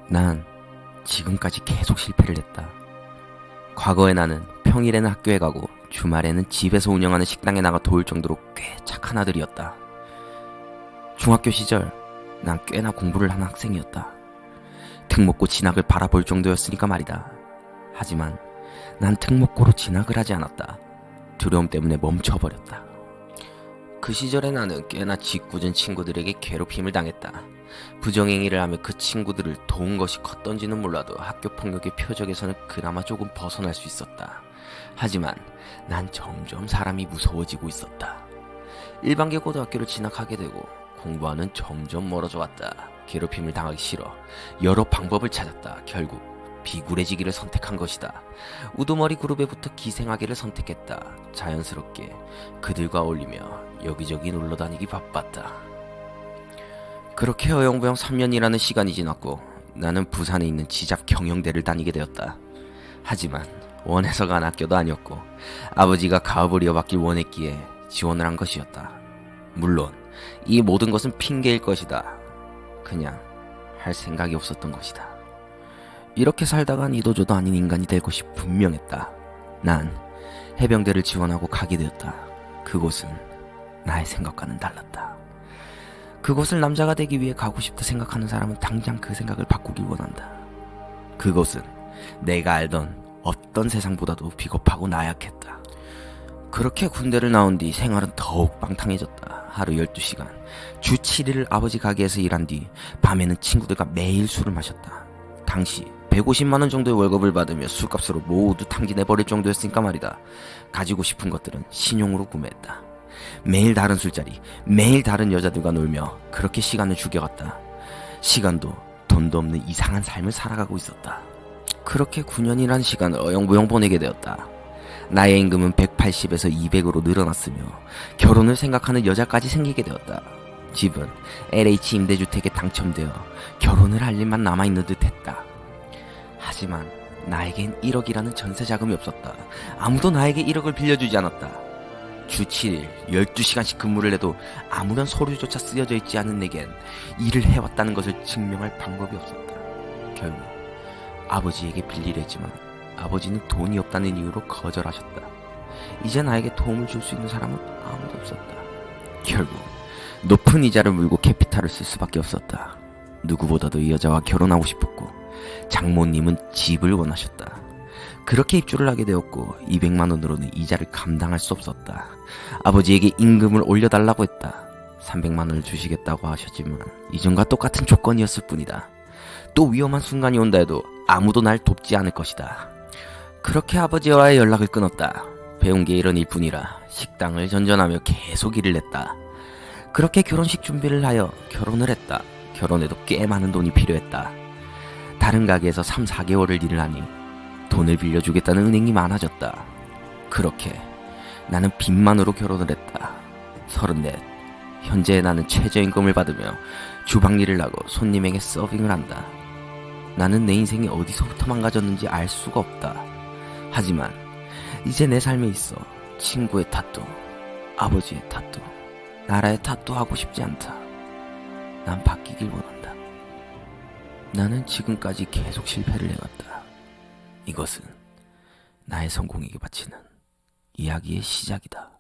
난 지금까지 계속 실패를 했다. 과거의 나는 평일에는 학교에 가고 주말에는 집에서 운영하는 식당에 나가 도울 정도로 꽤 착한 아들이었다. 중학교 시절 난 꽤나 공부를 하는 학생이었다. 특목고 진학을 바라볼 정도였으니까 말이다. 하지만 난 특목고로 진학을 하지 않았다. 두려움 때문에 멈춰버렸다. 그 시절에 나는 꽤나 짓궂은 친구들에게 괴롭힘을 당했다. 부정행위를 하며 그 친구들을 도운 것이 컸던지는 몰라도 학교 폭력의 표적에서는 그나마 조금 벗어날 수 있었다. 하지만 난 점점 사람이 무서워지고 있었다. 일반계 고등학교를 진학하게 되고 공부와는 점점 멀어져 왔다. 괴롭힘을 당하기 싫어 여러 방법을 찾았다. 결국 비굴해지기를 선택한 것이다. 우두머리 그룹에 붙어 기생하기를 선택했다. 자연스럽게 그들과 어울리며 여기저기 놀러다니기 바빴다. 그렇게 어영부영 3년이라는 시간이 지났고 나는 부산에 있는 지잡 경영대를 다니게 되었다. 하지만 원해서 간 학교도 아니었고 아버지가 가업을 이어받길 원했기에 지원을 한 것이었다. 물론 이 모든 것은 핑계일 것이다. 그냥 할 생각이 없었던 것이다. 이렇게 살다간 이도저도 아닌 인간이 될 것이 분명했다. 난 해병대를 지원하고 가게 되었다. 그곳은 나의 생각과는 달랐다. 그곳을 남자가 되기 위해 가고 싶다 생각하는 사람은 당장 그 생각을 바꾸길 원한다. 그곳은 내가 알던 어떤 세상보다도 비겁하고 나약했다. 그렇게 군대를 나온 뒤 생활은 더욱 방탕해졌다. 하루 12시간, 주 7일을 아버지 가게에서 일한 뒤 밤에는 친구들과 매일 술을 마셨다. 당시 150만원 정도의 월급을 받으며 술값으로 모두 탕진해버릴 정도였으니까 말이다. 가지고 싶은 것들은 신용으로 구매했다. 매일 다른 술자리, 매일 다른 여자들과 놀며 그렇게 시간을 죽여갔다. 시간도 돈도 없는 이상한 삶을 살아가고 있었다. 그렇게 9년이란 시간을 어영부영 보내게 되었다. 나의 임금은 180에서 200으로 늘어났으며 결혼을 생각하는 여자까지 생기게 되었다. 집은 LH 임대주택에 당첨되어 결혼을 할 일만 남아있는 듯 했다. 하지만 나에겐 1억이라는 전세 자금이 없었다. 아무도 나에게 1억을 빌려주지 않았다. 주 7일 12시간씩 근무를 해도 아무런 서류조차 쓰여져 있지 않은 내겐 일을 해왔다는 것을 증명할 방법이 없었다. 결국 아버지에게 빌리려 했지만 아버지는 돈이 없다는 이유로 거절하셨다. 이제 나에게 도움을 줄 수 있는 사람은 아무도 없었다. 결국 높은 이자를 물고 캐피탈을 쓸 수밖에 없었다. 누구보다도 이 여자와 결혼하고 싶었고 장모님은 집을 원하셨다. 그렇게 입주를 하게 되었고 200만 원으로는 이자를 감당할 수 없었다. 아버지에게 임금을 올려달라고 했다. 300만 원을 주시겠다고 하셨지만 이전과 똑같은 조건이었을 뿐이다. 또 위험한 순간이 온다 해도 아무도 날 돕지 않을 것이다. 그렇게 아버지와의 연락을 끊었다. 배운 게 이런 일뿐이라 식당을 전전하며 계속 일을 했다. 그렇게 결혼식 준비를 하여 결혼을 했다. 결혼에도 꽤 많은 돈이 필요했다. 다른 가게에서 3, 4개월을 일을 하니 돈을 빌려주겠다는 은행이 많아졌다. 그렇게 나는 빚만으로 결혼을 했다. 34. 현재 나는 최저임금을 받으며 주방 일을 하고 손님에게 서빙을 한다. 나는 내 인생이 어디서부터 망가졌는지 알 수가 없다. 하지만 이제 내 삶에 있어 친구의 탓도, 아버지의 탓도, 나라의 탓도 하고 싶지 않다. 난 바뀌길 원한다. 나는 지금까지 계속 실패를 해왔다. 이것은 나의 성공에게 바치는 이야기의 시작이다.